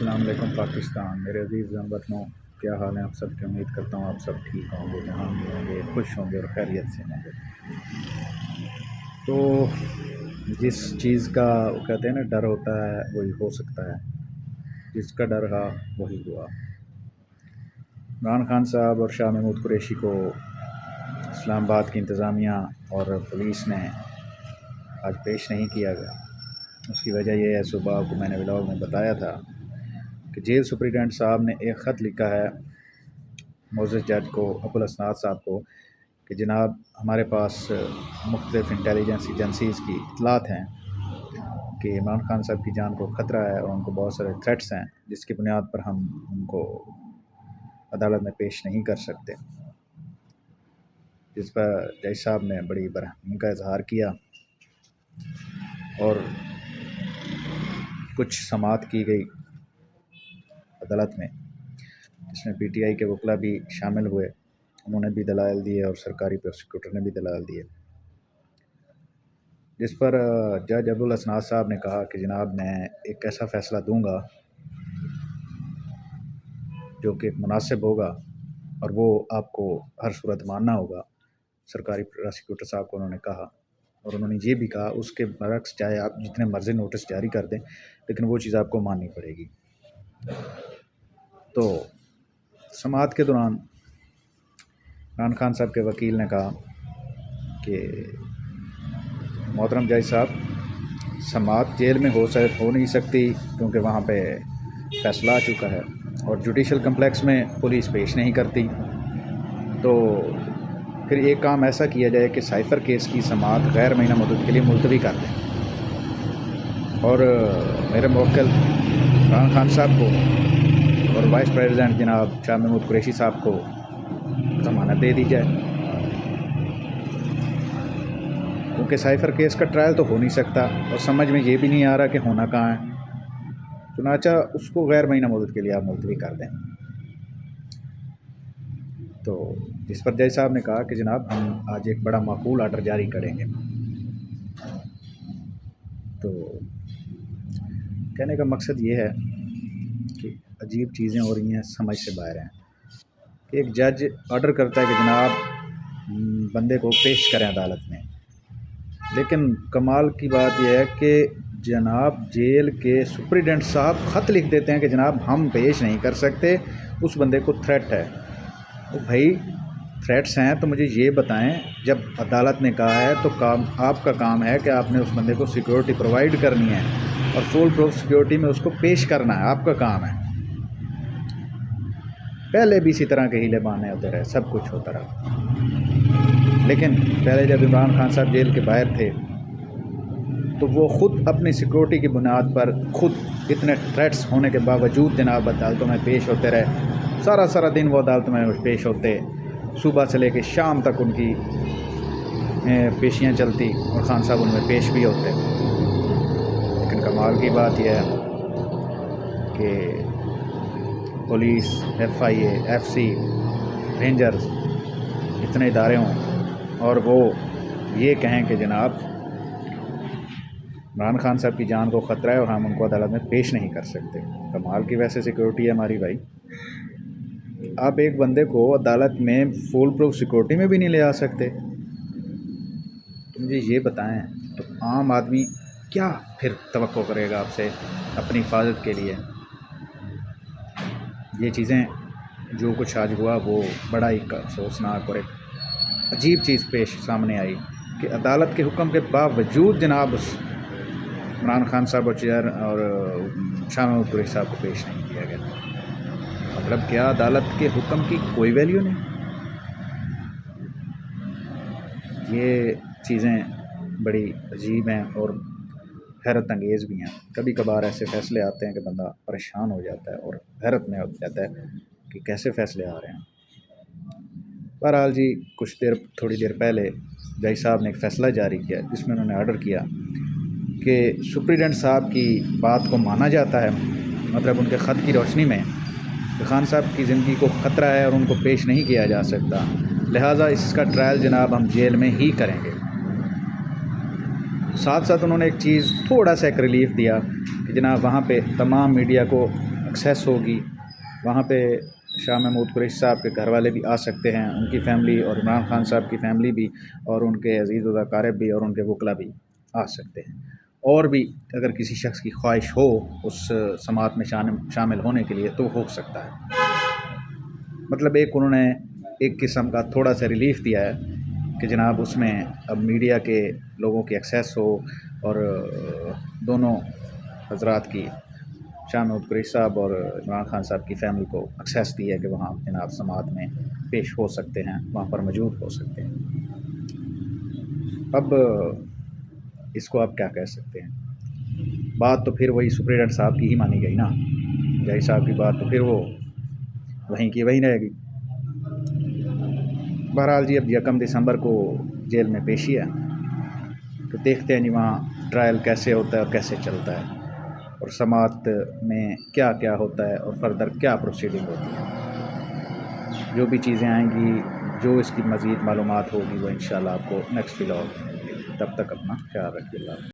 अस्सलाम वालेकुम पाकिस्तान। मेरे अज़ीज़ हमवतनों, क्या हाल है आप सब की। उम्मीद करता हूँ आप सब ठीक होंगे, जहाँ भी होंगे खुश होंगे और खैरियत से होंगे। तो जिस चीज़ का वो कहते हैं ना डर होता है वही हो सकता है, जिसका डर रहा वही हुआ। इमरान खान साहब और शाह महमूद कुरैशी को इस्लामाबाद की इंतज़ामिया और पुलिस ने आज पेश नहीं किया गया। उसकी वजह यह है, सुबह को मैंने व्लॉग में बताया था कि जेल सुपरिटेंडेंट साहब ने एक ख़त लिखा है मोअज़्ज़ज़ जज को, अब्दुल असनाद साहब को, कि जनाब हमारे पास मुख्तलिफ़ इंटेलिजेंस एजेंसीज़ की इतलात हैं कि इमरान खान साहब की जान को ख़तरा है और उनको बहुत सारे थ्रेट्स हैं, जिसकी बुनियाद पर हम उनको अदालत में पेश नहीं कर सकते। जिस पर जज साहब ने बड़ी बरहमी का इजहार किया और कुछ समाअत की गई अदालत में, जिसमें पीटीआई के वकला भी शामिल हुए। उन्होंने भी दलाइल दिए और सरकारी प्रोसिक्यूटर ने भी दलाइल दिए, जिस पर जज अब्दुल असनाद साहब ने कहा कि जनाब मैं एक ऐसा फ़ैसला दूंगा जो कि मुनासिब होगा और वो आपको हर सूरत मानना होगा। सरकारी प्रोसिक्यूटर साहब को उन्होंने कहा, और उन्होंने ये भी कहा उसके बरक्स चाहे आप जितने मर्ज़ी नोटिस जारी कर दें, लेकिन वो चीज़ आपको माननी पड़ेगी। तो समाअत के दौरान इमरान खान साहब के वकील ने कहा कि मोहतरम जज साहब, समाअत जेल में हो नहीं सकती क्योंकि वहाँ पे फ़ैसला आ चुका है और जुडिशल कम्प्लेक्स में पुलिस पेश नहीं करती। तो फिर एक काम ऐसा किया जाए कि साइफ़र केस की समाअत गैर महीना मुद्दत के लिए मुलतवी कर दें और मेरे मुवक्किल इमरान खान साहब को और वाइस प्रेसिडेंट जनाब शाह महमूद कुरैशी साहब को ज़मानत दे दी जाए, क्योंकि साइफ़र केस का ट्रायल तो हो नहीं सकता और समझ में ये भी नहीं आ रहा कि होना कहाँ है। चुनाचा उसको गैर महीना मुद्दत के लिए आप मुलतवी कर दें। तो जिस पर जज साहब ने कहा कि जनाब हम आज एक बड़ा माकूल आर्डर जारी करेंगे। तो कहने का मकसद ये है कि अजीब चीज़ें हो रही हैं, समझ से बाहर हैं कि एक जज ऑर्डर करता है कि जनाब बंदे को पेश करें अदालत में, लेकिन कमाल की बात यह है कि जनाब जेल के सुपरिटेंडेंट साहब ख़त लिख देते हैं कि जनाब हम पेश नहीं कर सकते, उस बंदे को थ्रेट है। तो भाई थ्रेट्स हैं तो मुझे ये बताएं, जब अदालत ने कहा है तो आपका काम है कि आपने उस बंदे को सिक्योरिटी प्रोवाइड करनी है और फुल प्रूफ सिक्योरिटी में उसको पेश करना है, आपका काम है। पहले भी इसी तरह के हीले बहाने होते रहे, सब कुछ होता रहा, लेकिन पहले जब इमरान खान साहब जेल के बाहर थे तो वो ख़ुद अपनी सिक्योरिटी की बुनियाद पर खुद इतने थ्रेट्स होने के बावजूद जनाब अदालतों में पेश होते रहे। सारा दिन वो अदालत में पेश होते, सुबह से लेकर शाम तक उनकी पेशियाँ चलती और खान साहब उनमें पेश भी होते। लेकिन कमाल की बात यह है कि पुलिस, FIA, FC, रेंजर्स, इतने इदारे हों और वो ये कहें कि जनाब इमरान खान साहब की जान को ख़तरा है और हम उनको अदालत में पेश नहीं कर सकते। कमाल की वैसे सिक्योरिटी है हमारी भाई। आप एक बंदे को अदालत में फुल प्रूफ सिक्योरिटी में भी नहीं ले आ सकते। तो मुझे ये बताएं, तो आम आदमी क्या फिर तवक्को करेगा आपसे अपनी हिफाजत के लिए। ये चीज़ें जो कुछ आज हुआ वो बड़ा ही अफसोसनाक और एक अजीब चीज़ पेश सामने आई कि अदालत के हुक्म के बावजूद जनाब इमरान खान साहब और शाह महमूद कुरैशी साहब को पेश नहीं किया गया। मतलब क्या अदालत के हुक्म की कोई वैल्यू नहीं? ये चीज़ें बड़ी अजीब हैं और हैरत अंगेज़ भी हैं। कभी कभार ऐसे फ़ैसले आते हैं कि बंदा परेशान हो जाता है और हैरत में हो जाता है कि कैसे फ़ैसले आ रहे हैं। बहरहाल जी, थोड़ी देर पहले जज साहब ने एक फ़ैसला जारी किया जिसमें उन्होंने ऑर्डर किया कि सुपरिटेंडेंट साहब की बात को माना जाता है, मतलब उनके ख़त की रोशनी में कि खान साहब की ज़िंदगी को ख़तरा है और उनको पेश नहीं किया जा सकता, लिहाजा इसका ट्रायल जनाब हम जेल में ही करेंगे। साथ साथ उन्होंने एक चीज़ थोड़ा सा एक रिलीफ़ दिया कि जनाब वहाँ पे तमाम मीडिया को ایکسیس ہوگی وہاں پہ شاہ محمود قریشی صاحب کے گھر والے بھی آ سکتے ہیں، ان کی فیملی، اور عمران خان صاحب کی فیملی بھی، اور ان کے عزیز و اقارب بھی، اور ان کے وکلا بھی آ سکتے ہیں۔ اور بھی اگر کسی شخص کی خواہش ہو اس سماعت میں شامل ہونے کے لیے تو ہو سکتا ہے۔ مطلب انہوں نے ایک قسم کا تھوڑا سا ریلیف دیا ہے کہ جناب اس میں اب میڈیا کے لوگوں کی ایکسیس ہو، اور دونوں حضرات کی، شاہ محمود قریشی صاحب اور عمران خان صاحب کی فیملی کو ایکسیس دی ہے کہ وہاں جناب سماعت میں پیش ہو سکتے ہیں، وہاں پر موجود ہو سکتے ہیں۔ اب اس کو آپ کیا کہہ سکتے ہیں؟ بات تو پھر وہی سپرنٹینڈنٹ صاحب کی ہی مانی گئی نا، جائی صاحب کی بات تو پھر وہ وہیں کی وہیں رہے گی۔ بہرحال جی اب 1 دسمبر کو جیل میں پیشی ہے، تو دیکھتے ہیں جی وہاں ٹرائل کیسے ہوتا ہے اور کیسے چلتا ہے، اور سماعت میں کیا کیا ہوتا ہے، اور فردر کیا پروسیڈنگ ہوتی ہے۔ جو بھی چیزیں آئیں گی، جو اس کی مزید معلومات ہوگی، وہ انشاءاللہ آپ کو نیکسٹ ولاگ میں ملے گی۔ تب تک اپنا خیال رکھیے اللہ۔